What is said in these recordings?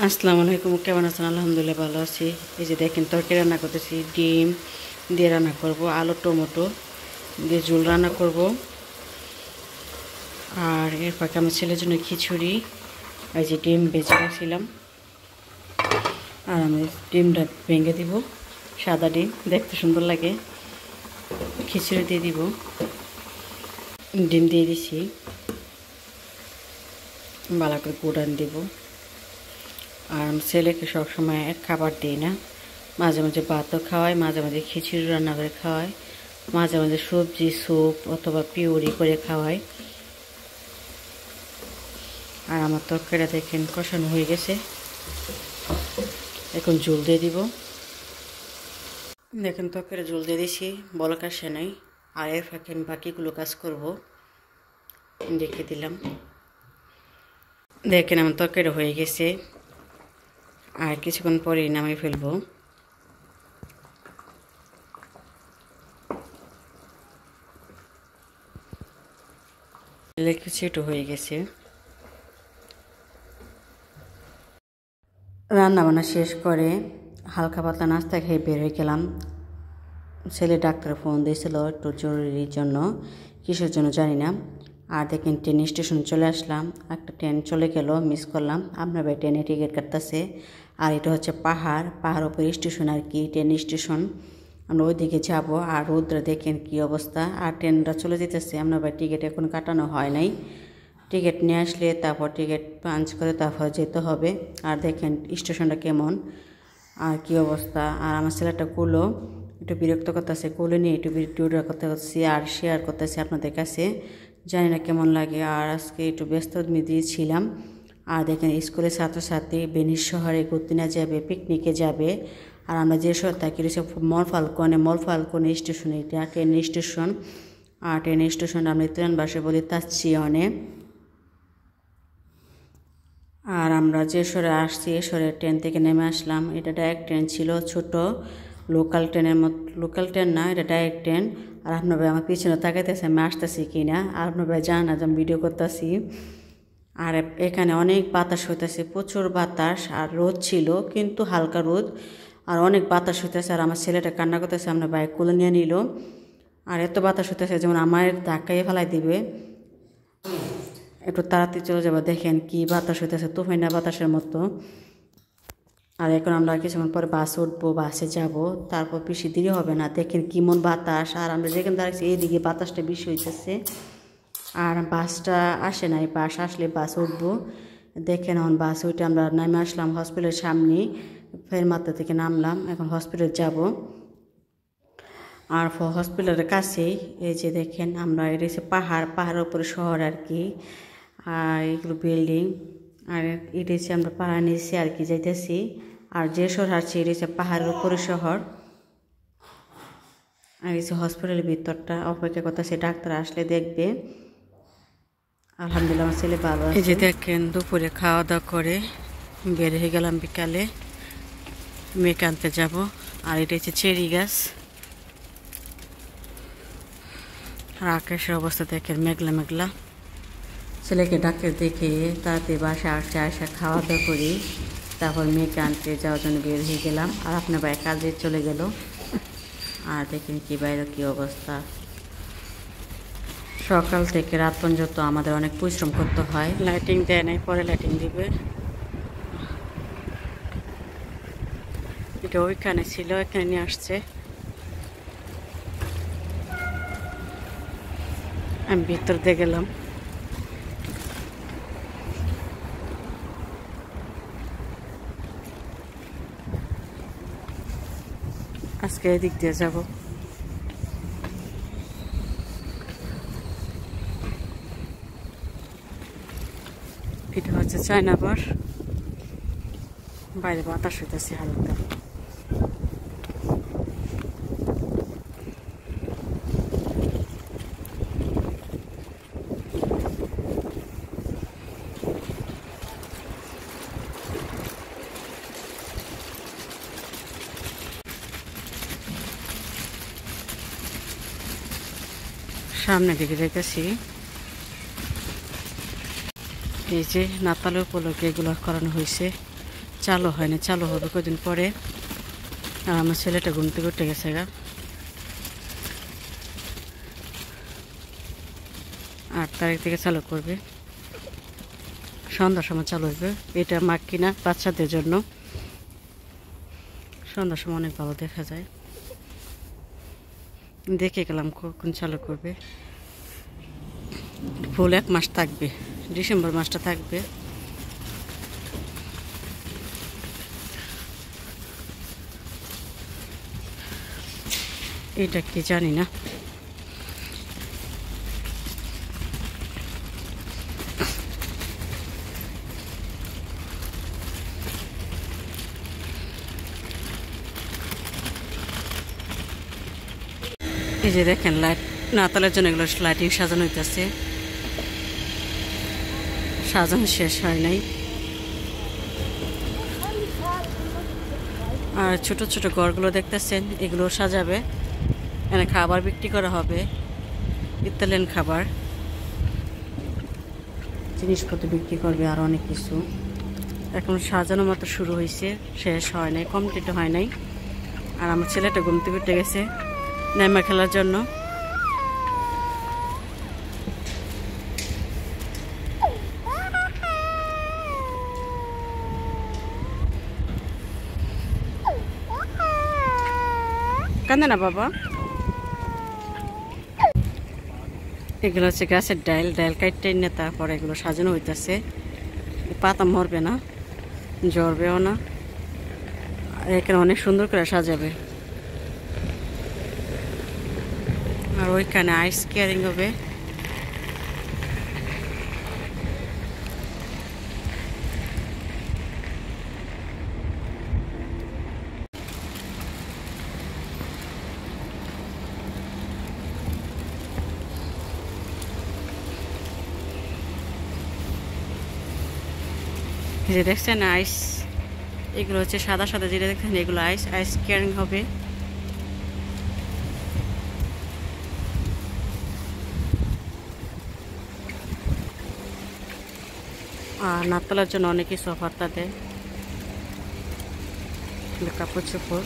আসসালামু আলাইকুম, কেমন আছেন? আলহামদুলিল্লাহ ভালো আছি। এই যে দেখেন তরকারি রান্না করতেছি, ডিম দিয়ে রান্না করব, আলু টমেটো দিয়ে ঝোল রান্না করব। আর এর ফাঁকে আমার ছেলের জন্য খিচুড়ি, এই যে ডিম ভেজে রাখছিলাম। আর আমি ডিমটা ভেঙে দিব, সাদা ডিম দেখতে সুন্দর লাগে। খিচুড়ি দিয়ে দিব, ডিম দিয়ে দিছি, ভালো করে গুঁড়ান দিব। আর আমি ছেলেকে সবসময় এক খাবার দিই না, মাঝে মাঝে ভাতও খাওয়াই, মাঝে মাঝে খিচুড়ি রান্না করে খাওয়াই, মাঝে মাঝে সবজি স্যুপ অথবা পিউরি করে খাওয়াই। আর আমার তরকারিটা দেখেন কষানো হয়ে গেছে, এখন ঝোল দিয়ে দিব। দেখেন তরকারি ঝোল দিয়ে দিছি, বলক আসে নাই। আর এর ফাঁকে আমি বাকিগুলো কাজ করব, রেখে দিলাম। দেখেন আমার তরকারি হয়ে গেছে, আর কিছুক্ষণ পরেই নামিয়ে ফেলবো। খিচুড়িটা হয়ে গেছে। রান্না বান্না শেষ করে হালকা পাতলা নাস্তা খেয়ে বের হয়ে গেলাম। ছেলে ডাক্তার ফোন দিয়েছিল একটু জরুরির জন্য, কিসের জন্য জানি না। আর দেখেন ট্রেন স্টেশন চলে আসলাম, একটা ট্রেন চলে গেল, মিস করলাম। আপনার ভাই ট্রেনে টিকিট কাটতেছে। আর এটা হচ্ছে পাহাড় ওপর স্টেশন আর কি, ট্রেন স্টেশন। আমরা ওইদিকে যাবো। আর রোদ্র দেখেন কি অবস্থা, আর ট্রেনটা চলে যেতেছে। আপনার ভাই টিকিট এখন কাটানো হয় নাই, টিকিট নিয়ে আসলে তারপর টিকিট পাঞ্চ করে তারপর যেতে হবে। আর দেখেন স্টেশনটা কেমন আর কি অবস্থা। আর আমার ছেলেটা কুলো একটু বিরক্ত করতেছে, কোলে নিয়ে একটু ভিডিওটা করতেছি আর শেয়ার করতেছি আপনাদের কাছে, জানি না কেমন লাগে। আর আজকে একটু ব্যস্ত দিয়েছিলাম। আর দেখেন স্কুলের ছাত্রছাত্রী বেনিস শহরে ঘুরতে না যাবে, পিকনিকে যাবে। আর আমরা যে শহর থাকি রয়েছে মল ফাল্কনে স্টেশন, এটা ট্রেন স্টেশন। আর ট্রেন স্টেশন আমরা ট্রেন বাসে বলি তাচ্ছিয়নে। আর আমরা যে শহরে আসছি এ শহরে ট্রেন থেকে নেমে আসলাম। এটা ডাইরেক্ট ট্রেন ছিল, ছোট লোকাল ট্রেনের মতো, লোকাল ট্রেন না, এটা ডাইরেক্ট ট্রেন। আর আপনার ভাই আমার পিছনে তাকাইতেছে আমি আসতেছি কি না। আর আপনার ভাই জানা না যে আমি ভিডিও করতেছি। আর এখানে অনেক বাতাস হইতেছে, প্রচুর বাতাস। আর রোদ ছিল কিন্তু হালকা রোদ, আর অনেক বাতাস হইতেছে। আর আমার ছেলেটা কান্না করতেছে, আপনার বাইক কোলে নিয়ে নিল। আর এত বাতাস হইতেছে যেমন আমার ধাক্কায় ফেলাই দিবে, একটু তাড়াতাড়ি চলে যাবো। দেখেন কি বাতাস হইতেছে, তুফাইনা বাতাসের মতো। আর এখন আমরা কিছুক্ষণ পরে বাসে উঠবো, বাসে যাব, তারপর বেশি দেরি হবে না। দেখেন কেমন বাতাস। আর আমরা যেখানে দাঁড়াচ্ছি এইদিকে বাতাসটা বেশি হইতেছে। আর বাসটা আসে নাই, বাস আসলে বাসে উঠবো। দেখেন এখন বাসে উঠে আমরা নেমে আসলাম হসপিটালের সামনে, ফেরমাত্রা থেকে নামলাম, এখন হসপিটাল যাব। আর হসপিটালের কাছেই এই যে দেখেন আমরা, এটা হচ্ছে পাহাড়ের উপরে শহর আর কি। আর এগুলো বিল্ডিং। আর এটা হচ্ছে আমরা পাহাড় নিচে আর কি যাইতেছি। আর যে শহর আছে এটা হচ্ছে পাহাড়ের উপরে শহর। আর এই যে হসপিটালের ভিতরটা, অপেক্ষা করতেছে ডাক্তার আসলে দেখবে। আলহামদুলিল্লাহ আমার ছেলে ভালো আছে। এই যে দেখেন দুপুরে খাওয়া দাওয়া করে বের হয়ে গেলাম, বিকালে মেয়েকে আনতে যাব। আর এটা হচ্ছে চেরি গাছ। আর আকাশের অবস্থা দেখেন মেঘলা মেঘলা। ছেলেকে ডাক্তার দেখে তাড়াতাড়ি বাসা আসছে, আসা খাওয়া দাওয়া করি, তারপর মেয়েকে আনতে যাওয়ার জন্য বের হয়ে গেলাম। আর আপনার ভাই কাজে চলে গেল। আর দেখেন কি বাইরে কি অবস্থা, সকাল থেকে রাত পর্যন্ত আমাদের অনেক পরিশ্রম করতে হয়। লাইটিং দেয় নাই, পরে লাইটিং দিবে। এটা ওইখানে ছিল, এখানে নিয়ে আসছে। আমি ভিতর দিয়ে গেলাম। আজকে এদিক দিয়ে যাব। এটা হচ্ছে চায়নাগর, বাইরে বাতাস হইতেছে হালকা। সামনে দিকে যাইতেছি। এই যে নাতালের উপলক্ষে এগুলো করানো হয়েছে, চালু হয়নি, চালু হবে কদিন পরে। আর আমার ছেলেটা ঘুম থেকে উঠে গেছে গা। 8 তারিখ থেকে চালু করবে, সন্ধ্যার সময় চালু হবে। এটা মাক কিনা বাচ্চাদের জন্য, সন্ধ্যার সময় অনেক ভালো দেখা যায়। দেখে গেলাম কখন চালু করবে। ফুল 1 মাস থাকবে, ডিসেম্বর মাসটা থাকবে। এটা কি জানি না। এই যে দেখেন লাইট, নাতালের জন্য এগুলো লাইটিং সাজানো হইতেছে, সাজানো শেষ হয় নাই। আর ছোট ছোট ঘরগুলো দেখতেছেন, এগুলো সাজাবে। এখানে খাবার বিক্রি করা হবে, ইতালিয়ান খাবার, জিনিসপত্র বিক্রি করবে, আর অনেক কিছু। এখন সাজানো মাত্র শুরু হয়েছে, শেষ হয় নাই, কমপ্লিট হয় নাই। আর আমার ছেলেটা ঘুম থেকে উঠে গেছে নেমা খেলার জন্য। কান্দে না বাবা। এগুলো হচ্ছে গাছের ডাইল, ডাইল কাটতে না, তারপরে এগুলো সাজানো হইতেছে। পাতা মরবে না, জ্বরবেও না। আর এখানে অনেক সুন্দর করে সাজাবে। আর ওইখানে আইস কেয়ারিং হবে। যে দেখছেন আইস, এগুলো হচ্ছে সাদা সাদা যেটা দেখছেন, এগুলো আইস, আইস কেয়ারিং হবে। আর নাতলার জন্য অনেক কিছু অফারটা দেয়, কাপড় চোপড়।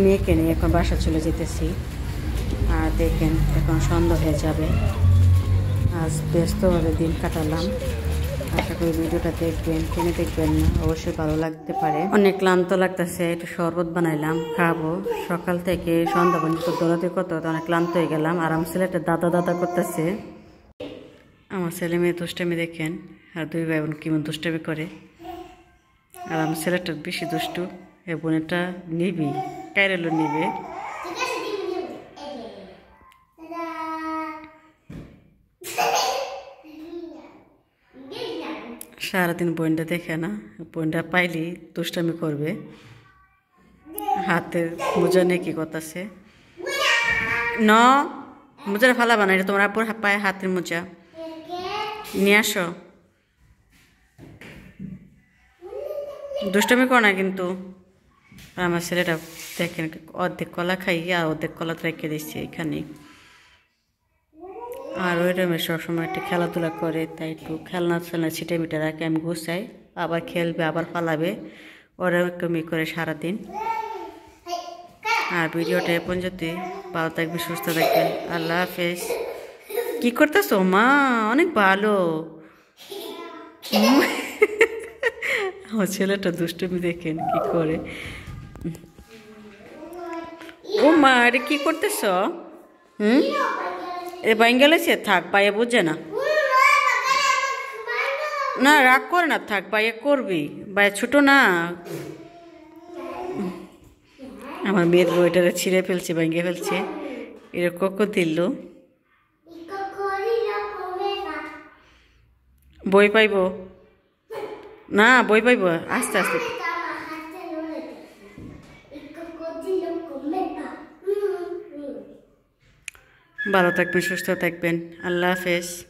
মেয়েকে নিয়ে এখন বাসা চলে যেতেছি। আর দেখেন এখন সন্ধ্যা হয়ে যাবে। আজ ব্যস্তভাবে দিন কাটালাম। আশা করি ভিডিওটা দেখবেন, কিনে দেখবেন না, অবশ্যই ভালো লাগতে পারে। অনেক ক্লান্ত লাগতেছে, একটু শরবত বানাইলাম, খাবো। সকাল থেকে সন্ধ্যা পর্যন্ত দৌড়াতে করতে অনেক ক্লান্ত হয়ে গেলাম। আর আমার ছেলেটা দাদা দাদা করতেছে। আমার ছেলে মেয়ে দুষ্টামি দেখেন, আর 2 ভাই বোন কেমন দুষ্টামি করে। আর আমার ছেলেটা বেশি দুষ্টু, এ বোনেরটা নিবি, কাইরেলো নিবে। সারাদিন বোনটা দেখে না, বোনটা পাইলি দুষ্টামি করবে। হাতের মোজা নিয়ে কি করতেছে, ন মোজাটা ফালাবা না, এটা তোমার আপুর পায়ে হাতের মোজা নিয়ে আসো। দুষ্টামি করো না কিন্তু। আমার ছেলেটা দেখেন অর্ধেক কলা খাইয়ে আর অর্ধেক কলা রেখে দিচ্ছে এখানে। আর ওই রুমে সবসময় একটু খেলাধুলা করে, তাই একটু খেলনা ছিটে মিটে রাখে, আমি গুছাই। আবার খেলবে, আবার পালাবে, ওরা একটু করে সারাদিন। আর ভিডিওটা এ পর্যন্ত। ভালো থাকবে, সুস্থ থাকবেন, আল্লাহ হাফেজ। কি করতেছো মা? অনেক ভালো। আমার ছেলেটা দুষ্টুমি দেখেন কি করে। ও মা, এটা কি করতেছ? এ বাইঙ্গেলেছে, থাক, বাইয়ে বুঝে না। না রাগ করে না, থাক, বাইয়ে করবি, বাইয়ে ছোট না। আমার মেয়ের বইটারে ছিঁড়ে ফেলছে, ভেঙে ফেলছে। এরকম দিল, বই পাইব। না বই পাইব আস্তে আস্তে। ভালো থাকবেন, সুস্থ থাকবেন। আল্লাহ হাফেজ।